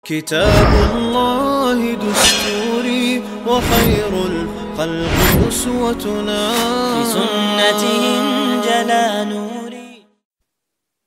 كتاب الله دستوري وخير الخلق أسوتنا في سنته جلا نوري.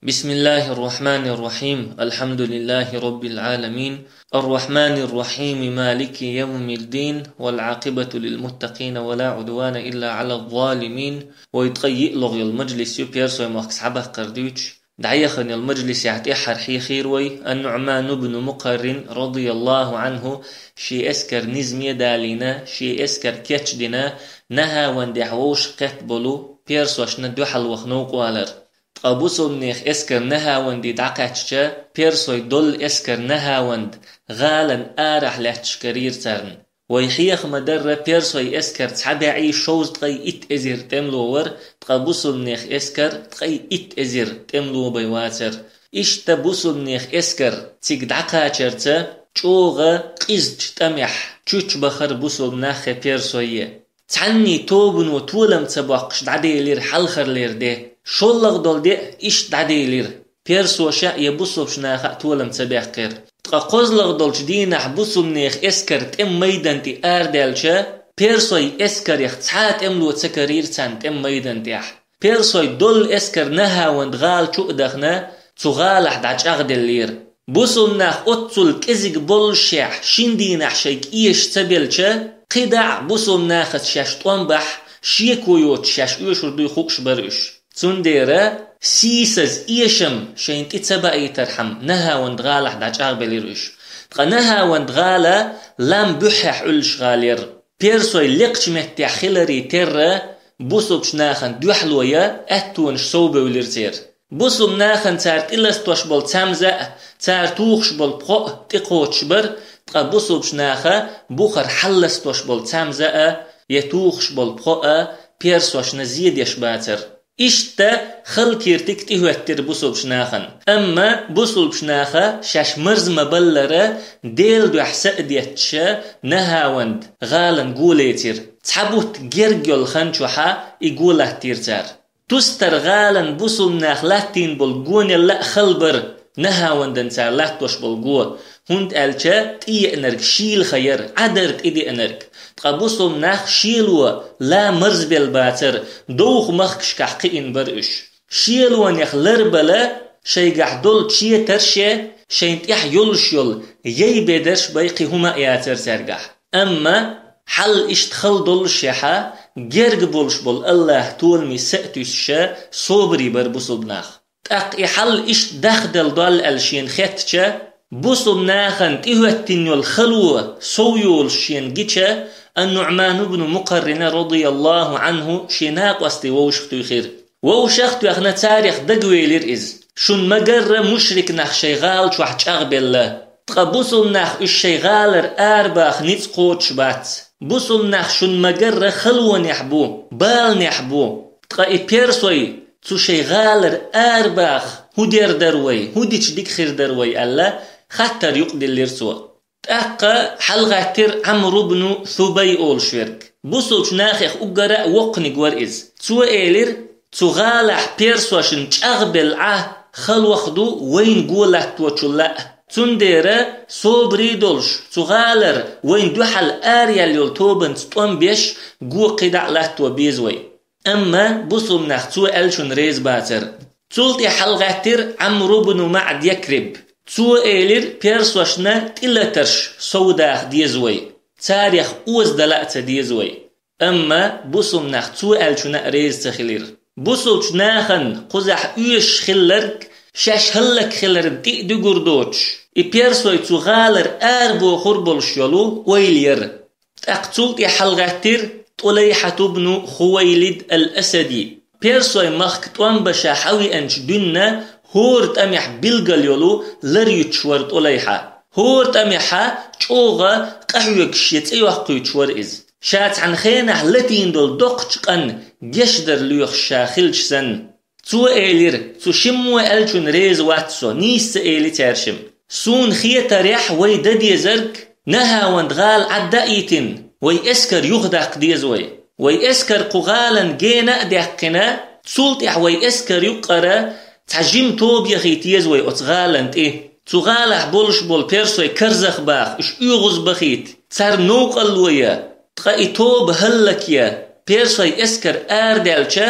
بسم الله الرحمن الرحيم. الحمد لله رب العالمين الرحمن الرحيم مالك يوم الدين والعاقبة للمتقين ولا عدوان إلا على الظالمين. ويتقيئ لغي المجلس يبيرس ويموكس عبه قردوش دعيخن المجلس يعطي حرحي خيروي النعمان بن مقرن رضي الله عنه شي اسكر نزمي دالينا شي اسكر كيتشدنا نها واندعوش قتبلو بيرسوش ندوحل وخنوق والر تقابوسو منيخ اسكر نها واندي دعقاتشا بيرسوي دول اسكر نها واند غالا آرح لحتشكرير ترن ويحيخ مدرة بيرسوي اسكر تحبعي شوز تقي ات ازير تملوور تقابوسو منيخ اسكر تقي ات ازير تملو بيواتر اشتبوسو منيخ اسكر تيك دعقاتشرتا چوغا قيزج تمح چوچ بخر بوسو مناخ بيرسوي تعني توبن وطولم تباقش دعدي لير حلخر لير ده شولغ دول ده اش دعدي لير بيرسو شا يبوسو بشناخ طولم تباقر تقوزلغ دولش دينح بوسو منيخ اسكر تم ميدان تي اردالشا بيرسوي اسكر يختحات املو تسكرير تان تم ميدان تيح بيرسوي دول اسكر نها واندغال چو ادخنا تغالح دعج اغدل لير بوسو مناخ اتسول كزيق بولشيح شندينح شيك ايش تبلشا قدع بوسو مناخ شاش طنبح شيكو يوت شاش ايش ردو خوكش برش تنديرا سيسز ايشم شين تتبعي ترحم نها واندغالح دعج اغبليرش نها واندغالا لام بحح علش غالير بيرسوي لقش مهتع خلري تر بوسو بشناخن دوحلويا اتونش صوبه وليرتير بوسو مناخن تار إلستوش بول تامزا تار توخش بول بقو تقوتش بر بوسو بشناخا بوخر حلستوش بول تامزا يتوخش بول بقو بيرسوش نزيد يشباتر إشتا خلقير تكتيه اتر بوسو بشناخن أما بوسو بشناخا شاش مرز مبلرة ديل دو حسق ديتشا نهاوند غالن قوليتر تحبوت جرجل خنشوحا يقوله تيرتار تستر غالن بوسو مناخ لاتين بالقون يلا خلبر نهاوندن تار لاتوش بالقوة هند ألشا تيه انرك شيل خير عدرت إدي انرك تقابوسو مناخ شيلوا لا مرز بالباتر دوخ مخكش كحقين برئش شيلوا نيخ لربلا شيقح دول تشيه ترشي شين تيح يولش يول يبدرش بيقي هما ياتر ترقح أما حل اشتخل دول شيحا جرق بولش بول الله تولمي سأتوشا صوبري بربوسو بناخ تاق حل اشت دخدل دول الشين خيتشا بوسو بناخن تيهوتين يول خلوة سويول شين جيتشا النعمان بن مقرن رضي الله عنه شيناق واستي ووشختو خير ووشختو اخنا تاريخ دقوي ليرئز شون مقر مشرك ناخ شيغال شوحج اغبال تقبوسو ناخ الشيغالر ارباخ نيت قوتش بات بوسو ناخ شون مقر خلوة نحبو بال نحبو تقا بيرسوي تو شيغالر ارباخ هو دير دروي هو ديش ديك خير دروي ألا خطر يقدر ليرسوا تأقى حلغاتر عمرو بن ثبي أول شرك بوسوش ناخيخ أقرأ وقنق ورئز تو إيلر تو غالح بيرسوشن تأغبل خلو خدو وين قولح توچلا تنديرا صوبري دولش تو غالر وين دوحل آريال يول توبن ستوان بيش قو قدع لحتو بيزوي أما بوسو مناخ تو ألشن ريز باتر تولتي حلغاتر عمرو بن معد يكرب تو إيلر بيرسوشنا تلترش سوداخ ديزوي تاريخ اوز دلأت ديزوي أما بوسو مناخ تو ألشنا ريز تخلير بوسو تناخن قزح ايش خلرك شاش هلك خلر دي قردوش بيرسوي تو غالر أربو خربولش يولو ويلير تقتلتي حلغاتر طليحة بن خويلد الأسدي بيرسوي مخك توان بشا حوي أنش دنا هورت أميح بلغل يولو لريوشور طليحة هورت أميحا چوغا قحوك شيت ايوه قيوشور إز شات عن خينح لتين دول دقشقن جشدر ليوخ شاخلش سن تو إيلير تو شمو ألشون ريز واتسو نيس إيلي ترشم سون خيطة ريح ويددي زرك نها واندغال عدائيتن ويأسكر يغدق ديزوي ويأسكر قغالا جينا ديقنا تسولت ويأسكر يقرا تعجم توب يخي تيزوي أتغالا إيه تغالح بولش بول بيرسوي كرزخ باخ اش يغز بخيت تار نوق الويا تقا إتوب هلكيا بيرسوي اسكر آردالچا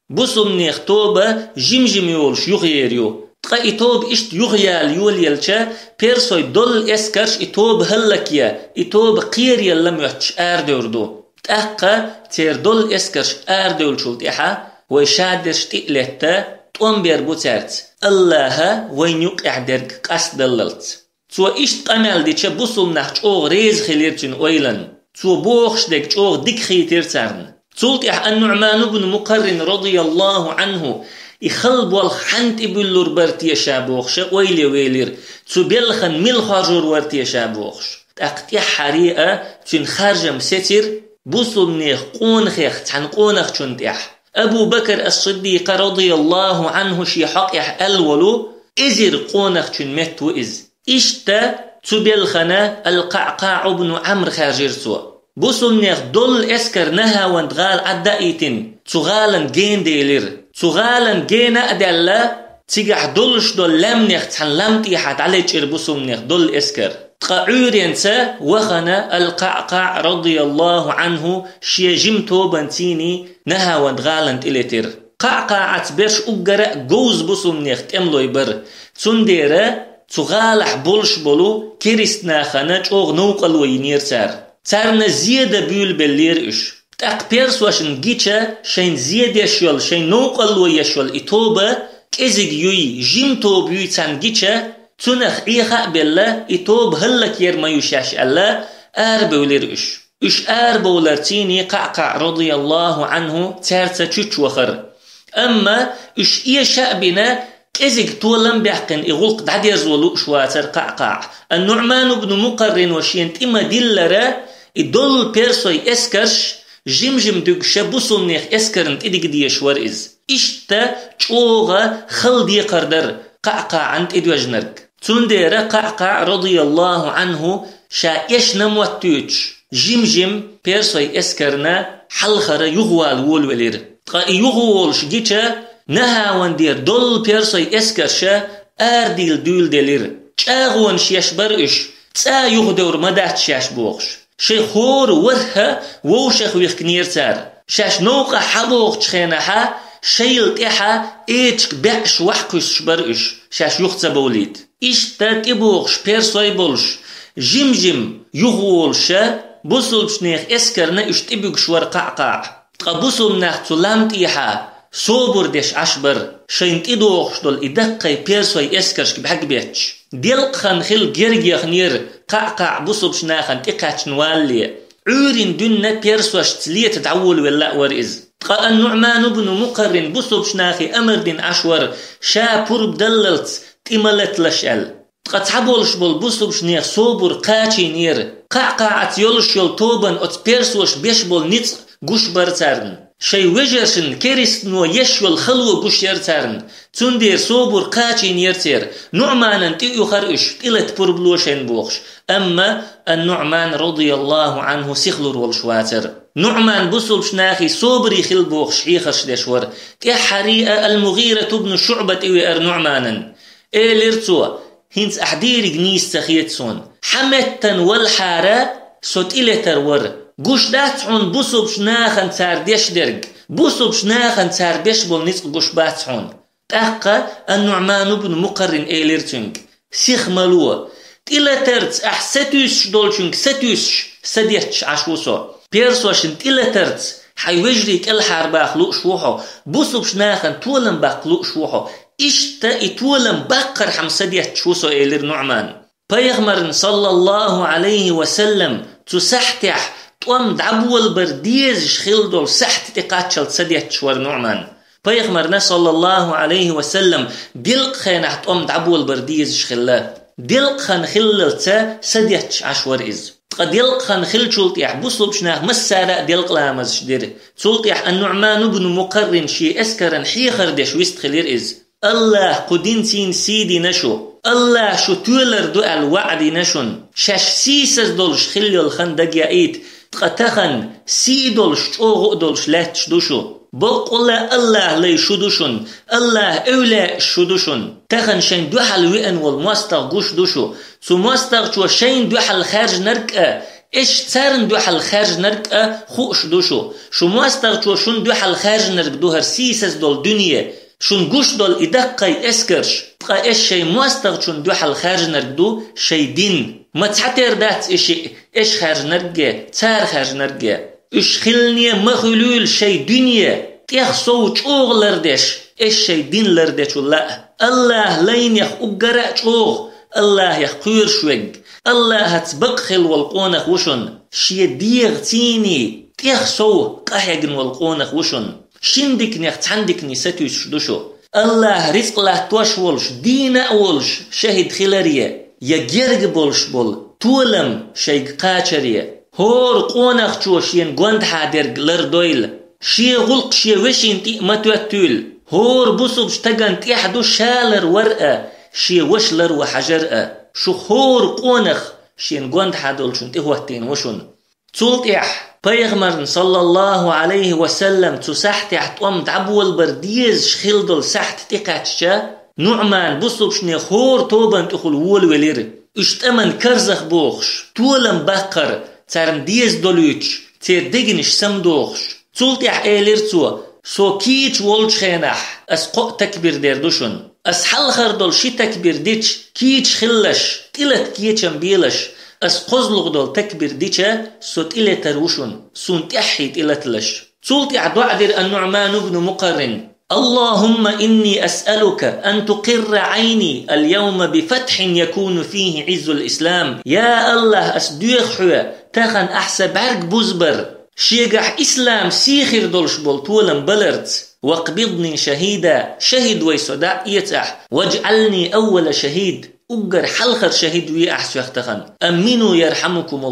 بوسم نيخ توبة جمجم يولش يغيريو تقا إتوب اشت يغيال يوليالچا بيرسوي دول اسكرش إتوب هلكيا إتوب قير يلم يحتش آردوردو تأقا تير دول اسكرش آردولشولت إحا ويشادرش تقلتا تقوم بيربو تارت الله وين يقع درك قصد دللت تو اشت قمال دي چه بوسل نحچ اوغ ريز خليرچن اويلن تو بوخش دك اوغ دك خيتر تارن تولت اح النعمان بن مقرن رضي الله عنه يخلب والخنت بلور برتي شابوخش اويلي ويلير تو بيلخن ملخاجور ورتي شابوخش تاقتي حريقه تن خارجم ستر بوسل نيخ قونخيخ تن قونخ چنتيح أبو بكر الصديق رضي الله عنه شي حقيح الولو إزر قونخ چن متو إز إشتا تبلخنا القعقاع بن عمرو خاجرسو بوسل نيخ دول اسكر نها وندغال عدائتن تغالن جين ديلير تغالن جينا أدلا تيجح دولش دول لم نيخ تحن لم تيحات علي تشير بوسل نيخ دول اسكر تقعورينسا وخنا القعقاع رضي الله عنه شي جمتو بنتيني نها وندغالن تلتر قعقاعت برش أقرأ جوز بوسل نيخ تملو يبر تنديرا تغالح بولش بولو كريستنا خنا چوغ نوقل وينير تارنا زيادة بيول بلير إش تاق بيرسواشن جيتشا شين زيادة شول شين نوقل ويشول إتوبة كيزيق يوي جيمتو بيوي تان جيتشا تنخ إيخا بلا إتوب هلك يرما يشاش ألا بولير إش بولرتيني قعقع رضي الله عنه تارتا تشوش وخر أما إش إيه شعبنا إزيك تولم بيحقن إغلق دعدير زولو شواتر قعقاع النعمان بن مقرن وشينت إما دلرا إدول بيرسوي إسكرش جمجم دوك شبوسو نيخ إسكرنت إديك ديشور إز إشتا چوغا خلدي قردر قعقاع انت إدواجنرك تندير قعقاع رضي الله عنه شا إش نموتوش جمجم بيرسوي إسكرنا حلخر يغوال وولولير تقا يغوالش جيتا نها وندير دول بيرسوي اسكرشا ديل دول دلير چاغون شيش برش تا يغدور مدات شاش بوغش شيخور ورها ووشخ ويخكنير تار شاش نوقع حبوغ تخينها شيل تيحا ايتك بعش وحكش برش شاش يختص بوليد اشتا تبوغش بيرسوي بولش جمجم يغولشا بوصلش نيخ اسكرنا اشتبوغش ورقعقاع تقبوصل ناخ تلام تيحا صوبر ديش عشبر شينت إدوغش دول إدقاي بيرسوي إسكرش بحق بيتش ديلق خنخل جرجي خنير قعقع بصبش ناخن تقاتش نوالي عورين دنة بيرسوش تلية تتعول ولا ورئز قال النعمان بن مقرن بصبش ناخي أمر دين عشور شابور بدللت تملت لشال قد تعبولش بول بصبش نيخ صوبر قاتشي نير قعقعت يولش يول توبن ات بيرسوش بيش بول نيتس قوش برتارن شي وجرشن كريستنو يشول خلو قشير تارن تندير صوبر قاتشين يرتير نعمان تيو خرش تلت بربلوشين بوخش أما النعمان رضي الله عنه سخلور والشواتر نعمان بصل شناخي صوبري خل بوخش عيخش دشور تحريئة المغيرة بن شعبة إوئر نعمانا لرتوا هنس أحدير جنيس تخيتسون حمتن والحارة سوت إلتر ور قوش داتعون بوصوبش ناخن تارديش درق بوصوبش ناخن تارديش بولنيس قوش باتعون تاقا النعمان بن مقرن إيليرتنك سيخ ملوه تيلا ترتس أحستوش دولشنك ستوش سديتش عشوصو بيرسوشن تيلا ترتس حيوجريك الحرباخ لوشوحو بوصوبش ناخن تولن باق لوشوحو إشتا إتولن باقر حم سديتش وصو إيلير نعمان بيغمرن صلى الله عليه وسلم تسحتح توم دعبول برديز شخيل دول سحت تقاتشل سديت شور نعمان بيغمرنا صلى الله عليه وسلم دلق خينح توم دعبول برديز شخيلا دلق خان خللتا سديت عشور إز دلق خان خل شلط يحبوصل بشناخ مسارة دلق لامز شدير شلط النعمان بن مقرن شي اسكرن حيخر ديش ويست خلير إز الله قدين سين سيدي نشو الله شو تولر دو الوعد نشون شاش سيسز دولش خليل خندق يأيت تقتخن سيدولش چوغ دولش لاتش دوشو بقول الله لي شدوشن الله أولى شدوشن تخن شين دوحل وين والمستغ قوش دوشو سو مستغ شو شين دوحل خارج نرك إيش تسارن دوحل خارج نرك خوش دوشو شو مستغ شو شون دوحل خارج نرك دوهر سيسس دول دنيا شون قوش دول إدقاي إسكرش بقى إيش شي مستغ شون دوحل خارج نرك دو شي دين ما تحتير دات إيش خارج نرك تسار خارج نرك إيش خلني مخلول شي دنيا تيخ صوت أغلردش إيش شي دين لردش الله لين يخ أقرأ الله يخ قير شوق الله هتبقخل والقونخ وشن شي ديغ تيني تيخ صو قاحيقن والقونخ وشن شندك نيخ تحندك نيستوش دوشو الله رزق له توشولش دين أولش شهد خلارية يجرق بولش بول تولم شيق قاچرية هور قونخ شين قوند حادر لردويل شي غلق شي وشين تي متوتول هور بوصب شتغن تيحدو شالر ورقة شي وشلر وحجرقة شو هور قونخ شين قوند حادول شن تهوهتين وشن تولتيح بيغمرن صلى الله عليه وسلم تسحت يحتوم تعبول برديز شخلدل سحت تقاتشا نعمان بوصب شني هور توبان تخل وول ولير اشتمن كرزخ بوخش تولم بقر تارم ديز دولوش تير ديگنش سمدوخش تولتيح ايليرتو سو كيچ ولش خينح اسقو تكبير ديردوشن اس حلخر دول شي تكبير ديچ كيچ خلش تلت كيچم بيلش اس قزلق دول تكبير ديچا سو تلتر وشن سون تحيت التلش تولتيح دعدر النعمان بن مقرن اللهم إني أسألك أن تقر عيني اليوم بفتح يكون فيه عز الإسلام يا الله أسدوخ حوى تاخن أحسب عرق بوزبر شيقح إسلام سيخر دولش بولتولم بلرت واقبضني شهيدا شهد ويسودع يتح واجعلني أول شهيد أقر حلخر شهيد ويأحسو يختخن أمنوا يرحمكم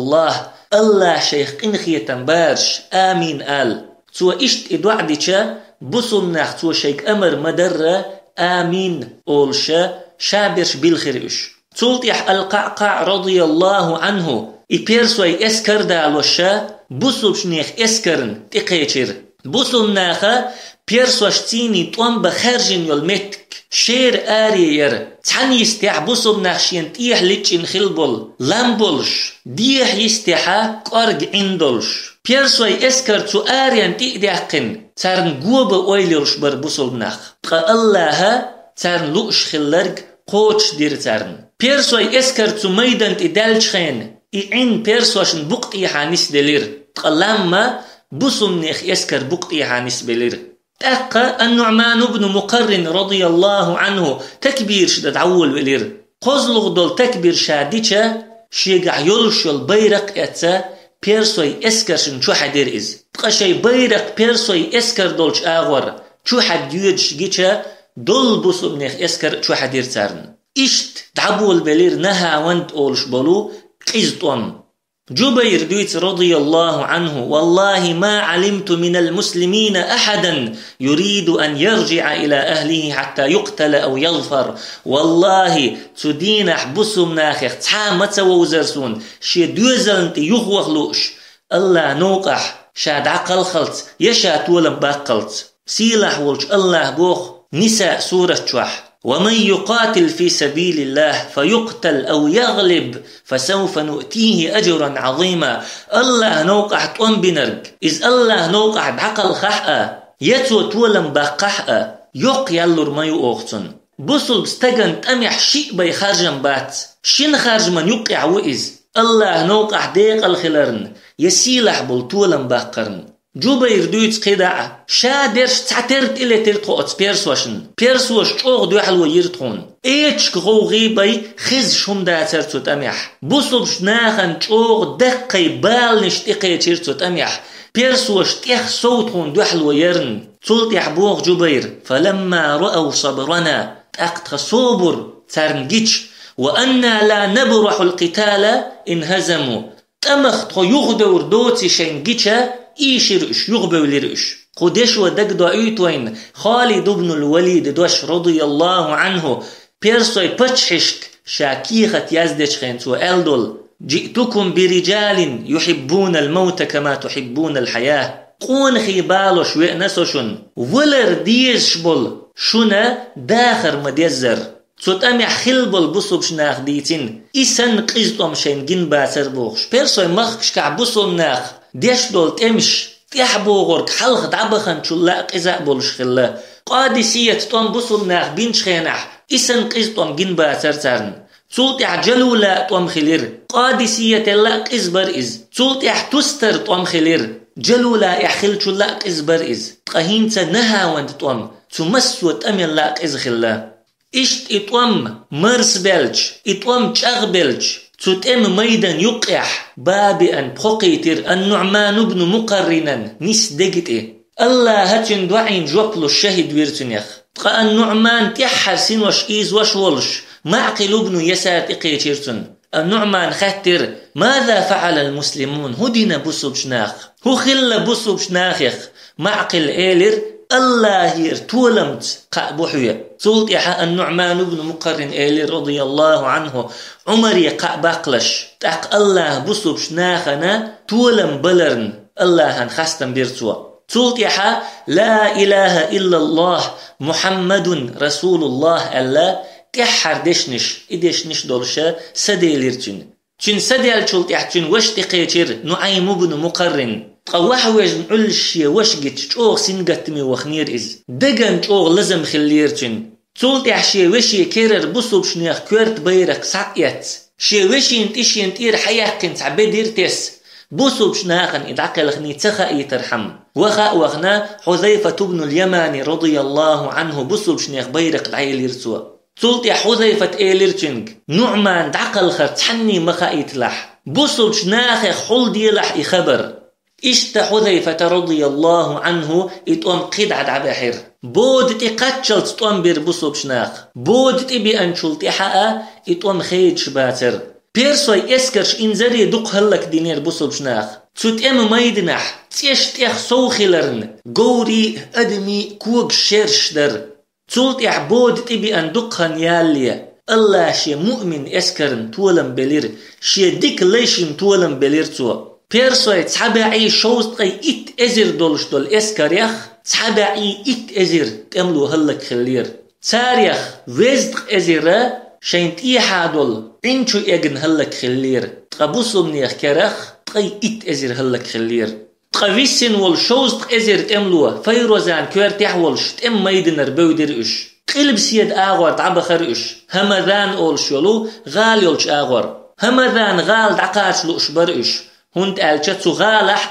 الله شيخ إنخي تنبارش آمين آل سوى إشت إدوعدشا بصم ناختو شيك أمر مدرة آمين أولشا شابرش بالخيرش تولتيح القعقاع رضي الله عنه إبيرسوي إسكر دالوشا بصم شنيخ إسكرن تقيتر بصم ناخا بيرسوش تيني طوام بخارجين يولمتك شير آريير تحن يستيح بصم ناخشين تيح لتشين خلبول لامبولش ديح يستيحا قرق عندولش بيرسوي إسكر تو آريان تقديحقن تارن قوبة أويليرش بر بصل ناخ بقى الله تارن لؤش خلرق قوش دير تارن بيرسوي إسكر تو ميدان تدالش خين إعين بيرسوشن بقت إيحانيس دلير بقى لما بصل نيخ إسكر بقت إيحانيس بلير تأقى النعمان بن مقرن رضي الله عنه تكبير شدد عول بلير قزلغ دول تكبير شاديشا شيقع يلش البيرق اتسا بيرسوي اسكرشن شو حدير إز بقى شي بيرق بيرسوي اسكر دولش آغور شو حد يوجش جيشا دول بوصو بنيخ اسكر شو حدير تارن إشت تعبول بلير نها وانت أولش بلو قيزتون جبير دويت رضي الله عنه والله ما علمت من المسلمين أحدا يريد أن يرجع إلى أهله حتى يقتل أو يظفر والله تدين حبسهم ناخخ تحامت ووزرسون شي دوزلنت يخوخلوش الله نوقح شاد عقل خلط يشات ولم باقلت سيلح ولش الله بوخ نساء سورة شوح ومن يقاتل في سبيل الله فيقتل أو يغلب فسوف نؤتيه أجرا عظيما الله نوقع طوم بنرق إذ الله نوقع بعقل خحأ يتو تولم باقحأ يق يلور ما يؤختن بصل استغن تمح شيء بي خارجن بات شين خارج من يقع وإذ الله نوقع ديق الخلرن يسيلح بلتولم باقرن جبير دويت قدع شادرش تعترت إلى تلقوت بيرسوش اوغ دوحل ويرتخون ايش غوغي بي خز شم داتر تتمح بصبش ناخن اوغ دقي بالنش تقي تمح بيرسوش تيخ صوتون دوحل ويرن تلت يحبوغ جبير فلما رأوا صبرنا تأقت صبر ترنجيش وأنا لا نبرح القتال انهزموا تمخت يغدور دوتي شنجيشا إيشرش يغبولرش قدش ودق دعيتوين خالد بن الوليد دوش رضي الله عنه بيرسوي بچحشك شاكيخة يزدشخين سؤال دول جئتكم برجال يحبون الموت كما تحبون الحياة قون خيبالوش وئنسوشن ولر ديش بول شونا داخر مديزر صوت أمي خلبل بصوب شناخ ديتين إسان قيزتهم شين جن باسر بوخش بيرسوي مخش كعبصو ناخ ديش دول تمش تيحبو غورك حلق دعبخن شلا قزاء بولش خلا قادسية توم بصو ناخ بينش خينح إسان قيزتهم جن باسر تارن صوت يعجلو لا توم خلير قادسية لا قزبر إز صوت يحتستر توم خلير جلو لا يحخل شلا قزبر إز تقهين تنها وانت توم تمسوت أمي لا قز خلا إشت إتوام مرس بلج إتوام تشاغ بلج تتم ميدان يقح بابئا بخقيتر النعمان بن مقرنا نس دقت الله هاتن دعين جوبلو الشهد ويرتنيخ تقى النعمان تيحر سين وش إيز وش ولش معقل بن يسات إقيتيرتن النعمان خاتر ماذا فعل المسلمون هدنا بصوب شناخ هو خل بصوب شناخيخ معقل إيلر الله يرتولمت قابوحية صوت يحا النعمان بن مقرن إلي رضي الله عنه عمر يقابقلش تاق الله بصوب شناخنا تولم بلرن الله هنخستم بيرتوا صوت يحا لا إله إلا الله محمد رسول الله الله تحر دشنش إدشنش دولشا سديليرتن تشن سديل شلت يحتشن وش تقيتر نعيم بن مقرن قواح وجن علشي وشجت شوق سنجتمي وخنير إز دجن شوق لازم خليرتن صوت يحشي وشي كيرر بصوب شنيخ كورت بيرك ساقيت شي وشي انتشي انتير حياك كنت عبدير تس بصوب شناخن إدعقل خني تخا ترحم وخا وخنا حذيفة بن اليمان رضي الله عنه بصوب شنيخ بيرك العيل يرسوا صوت يا حذيفة إيليرتشنج نعمان دعقل خرت حني مخا يتلح بصوب شناخ حول ديلح يخبر إشت حذيفة رضي الله عنه إتوم قدعد عباحر بود تقاتشل تتوم بير بصوب شناخ بود تبي أنشل تحقا إتوم خيد شباتر بيرسوي إسكرش إنزري دق هلك دينير بصوب شناخ تتأم ميدنح تيش تيخ سوخلرن قوري أدمي كوك شيرش در تولت بود تبي أن دقهن ياليا الله شي مؤمن إسكرن تولم بلير شي ديك ليشن تولم بلير تو بيرسوي تحبعي شوست قي إت أزر دولش دول إسكريخ تحبعي إت أزر تأملو هلك خلير تاريخ وزدق أزر شين تيحا دول إنشو إيجن هلك خلير تقبوصو منيخ كرخ تقي إت أزر هلك خلير تقويسن والشوست أزر تأملو فيروزان كوارتيح والش تأم ميدنر بودر إش قلب سيد آغور تعبخر إش همذان أولش يولو غال يولش آغور همذان غال دعقاش لو إشبر إش هند ألشتو غالح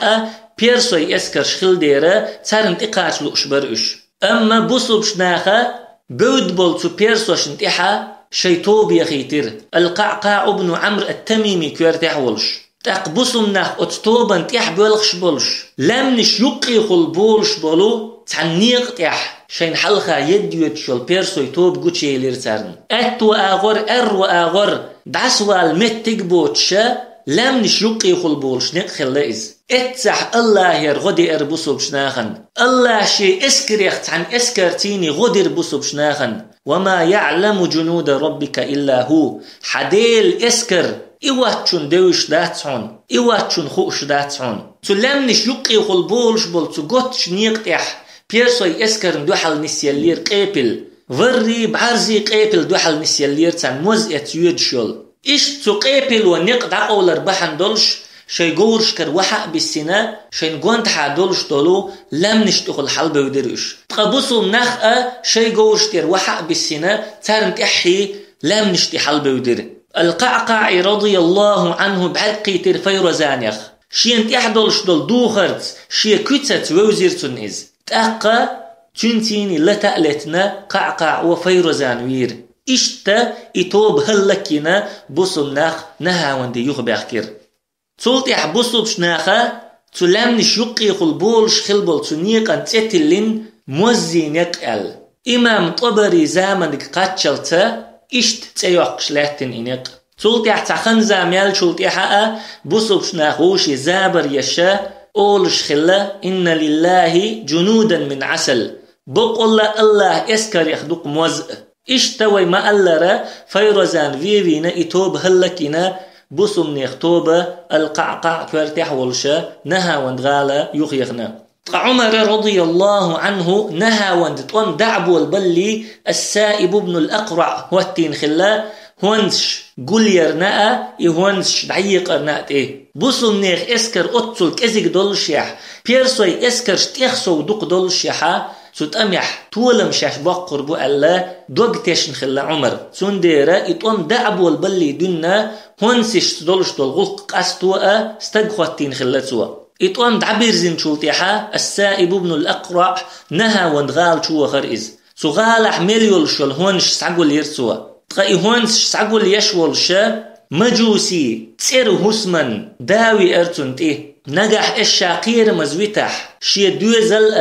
بيرسوي إسكر شخل ديرا تارن تقاش لو إشبر إش أما بصوب شناخا بود بولتو بيرسوش انتحا شيطوب يخيتر القعقاع ابن عمرو التميمي كوارتيح والش تقبصم ناخ أتطوبا تيح بولخش بولش لمنش يقي خل بولش بولو تعنيق تيح شين حلخا يديوت شول بيرسوي توب قوشي ليرتارن أتو آغور دعسوا المتك بوتشا لمنش يقي خل بولش نقخل لإز اتسح الله يرغدي اربسو بشناخن الله شي اسكريخت عن اسكرتيني غدي اربسو بشناخن وما يعلم جنود ربك إلا هو حديل اسكر إيواتشون دوش داتسون إيواتشون خوش داتسون تلمنش يقي خل بولش بول تقوتش نيقتح بيرسوي اسكرن دوحل نسيالير قيبل وري بعرزي قيبل دوحل نسيالير تان موزئت يودشول إيش تقيبل ونقدع أولر بحن دولش شي قورش كر وحق بالسنة شي نقوانت حادولش دولو لم نشتغل حلبة ودرش تقبصوا مناخ شي قورش تير وحق بالسنة تارن تحي لم نشتي حلبة ودر القعقاع رضي الله عنه بعرقي تير فيروزانيخ شي انت احدولش دول دوخرت شي كتت ووزيرتون إز تأقى تنتيني لتألتنا قعقاع وفيروزان وير إشتا إتوب هلكينا بصناخ نها واندي يخبأخكر صوت يحبسوا بشناخا تلمنش يقي خلبولش خلبول تنيقا تتلين موزين يقال إمام طبري زامنك قاتشلتا إشت تيوقش لاتن إنيق صوت يحتخن زاميال شلت يحقا بصوا بشناخوشي زابر يشا أولش خلا إن لله جنودا من عسل بقول الله اسكر يخدق موزق إشتوي ما ألرا فيروزان فينا إتوب هلكينا بصم نيختوبة القعقع كوارتيح والشا نها واندغالا يخيخنا عمر رضي الله عنه نهى وندتوم دعبو البلي السائب بن الأقرع هو التين خلا هونش قول يرناء يهونش دعيق أرناء إيه بوصل نيخ إسكر أتصل كزيك دول شيح بيرسوي إسكر شتيخسو دوق دول شيحا ستأميح طولم شاش بقر بو الله دوغ تيشن خلا عمر سنديرا يتوم دعبو البلي دنا هونسش دولش دول غلق قاستوء استقخوتين خلا سوا يتوم دعبير زين شولتيحا السائب بن الأقرع نهى وندغال شو خرئز سغالح مليول شول هونش سعقول يرسوا تغي هونش سعقول يشول شا مجوسي تسير هسمن داوي ارتنت ايه نجح الشاقير مزويتح شي دوزل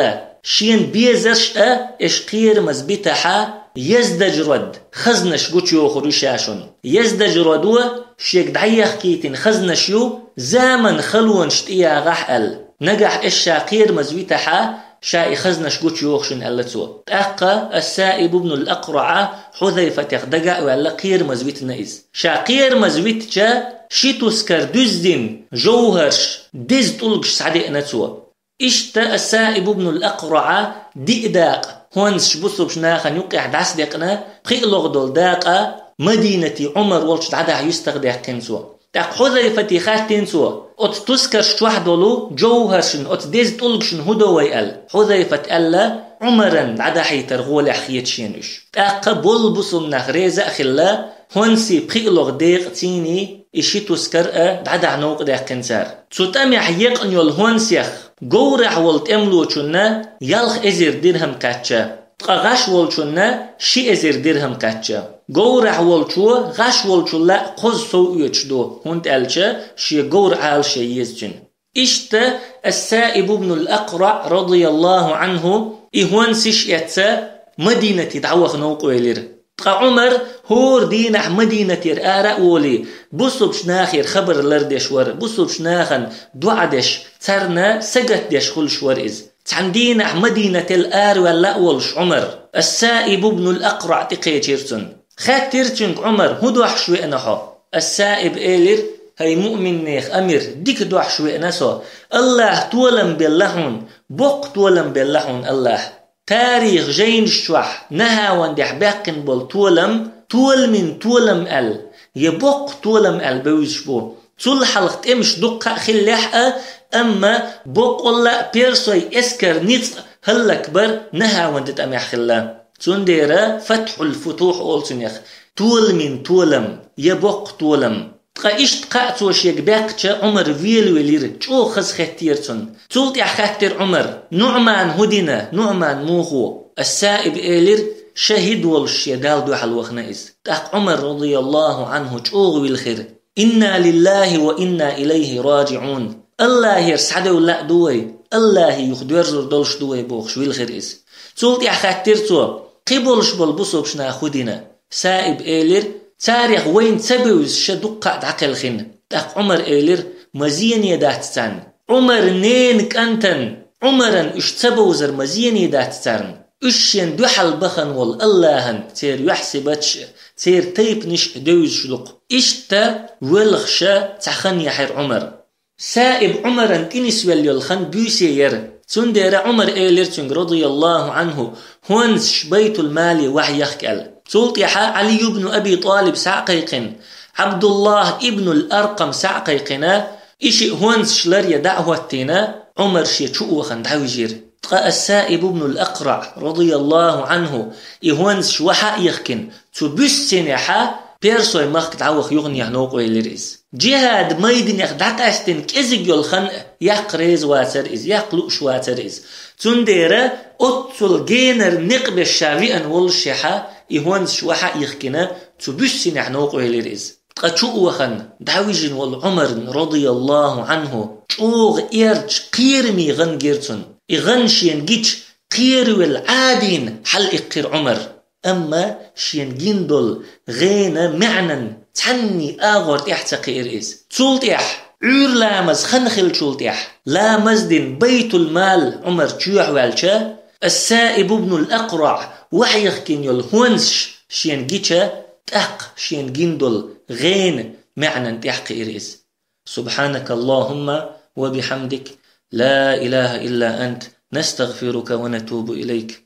شين بيزش اشقير مزبيتها يزدجرد خزنش قوتيو خروشاشون يزدجردو شيك دعيخ كيتين خزنشيو زامن خلون شتيا غحل نجح الشاقير مزويتها شاي خزنش قوتيو خشن ألتسو تأقى السائب بن الأقرع حذيفة يخدقع وعلى قير مزويت نايز شاقير مزويت جا شيتوسكر دوزدين جوهرش ديز طلقش سعدي نتسو إشتا السائب بن الأقرع ديقداق هونس بصوبش ناخن يوقع داس ديقنا بخيلوغ دول داقا مدينة عمر والش دعدا يستغدق كنسو تاق حذيفة خاتنسو ات تسكرش توحدولو جوهرشن ات ديز طلقشن هدو ويقل حذيفة ألا عمرا دعدا حيترغول أخيت شينوش تاق بول بصوم نخريزة خلا هونسي بخيلوغ ديق تيني إشي تسكر دعدا نوق داق كنسار تسوتامي حيقن يول هونسيخ جورح ولت أملوشنا يالخ إزير درهم كاتشا غاش ولشنا شي إزير درهم كاتشا جورح ولشو غاش ولشو لا قز سو يشدو هونت ألشا شي جور عال شي يزجن إشتا السائب بن الأقرع رضي الله عنه إهوانسش يتسا مدينة دعوة نوقو يلير عمر هور دينح مدينة يرآرأ ولي بصوبش ناخير خبر لردش ور بصوبش ناخن دوعدش ترنا سجت دش خلش ورئز تعندينح مدينة الآر ولا ولش عمر السائب بن الأقرع تقيتيرتن خاتيرتنك عمر هدوح شوئ نحو السائب إيلر هاي مؤمن نيخ أمير ديك دوح شوئ نسو الله تولم باللحون بوق تولم باللحون الله تاريخ جين شوح نها واندح باقن بول تولم تول من تولم ال يبوق تولم ال بوزشبو تول حلقت امش دقة خليحة اما بوق الله بيرسوي اسكر نيت هل اكبر نها واندت امي خلا تنديرا فتح الفتوح اولسنيخ تول من تولم يبوق تولم قايشت قاعتو شيك باقتش عمر فيل ولير جو خز ختيرتن تولت خاتر عمر نعمان هدنا نعمان موخو السائب إيلر شهد والش يدال دو حلوخنائز تاق عمر رضي الله عنه جوغ والخير إنا لله وإنا إليه راجعون الله يرسعدو لا دوي الله يخدورزر دولش دوي بوخش والخير إز تولت خاترتو قبولش بالبصوبش ناخدنا سائب إيلر تاريخ وين تبوز شدقة عقل خن تاق عمر إيلر مزين يداتتان عمر نينك أنتن عمرا اش تبوزر مزين يداتتان اشين دوحل بخن والالهن تير يحسبتش تير تيب نش دوز شلق اشتا والخشا تخن يحير عمر سائب عمرا كنس واليلخن بيسير تندير عمر إيلر رضي الله عنه هونس بيت المال وحي يخكال سلطيحة علي بن أبي طالب سعقيقن عبد الله ابن الأرقم سعقيقنا إشي هونس شلر يدعوتنا عمر شي شؤوخن دعوجير تقى السائب بن الأقرع رضي الله عنه إهونس شوحا يخكن تبسنحا بيرسوي مخك دعوخ يغني هنوقو يلريز جهاد ميدن يخدعك أستن كزيق يلخن يقريز واتريز يقلوش واتريز تندير أطل جينر نقب الشافئا والشيحا إهوانس شوحا يخكنا تبسن حنوقو يلريز تقشوخن دعوجن والعمر رضي الله عنه شوغ إيرج قيرمي غن جيرتن إغنشين جيتش قير والعادين حل إقير عمر أما شين جندل غينا معنا تعني آغور تحتقي إرئيس تولتيح عور لامز خنخل تولتيح لامز دين بيت المال عمر تشوح والشا السائب بن الأقرع وحيخكين يلهونش شين جيتشا تأق شين جندل غين معنا تحقي إرئيس سبحانك اللهم وبحمدك لا إله إلا أنت نستغفرك ونتوب إليك.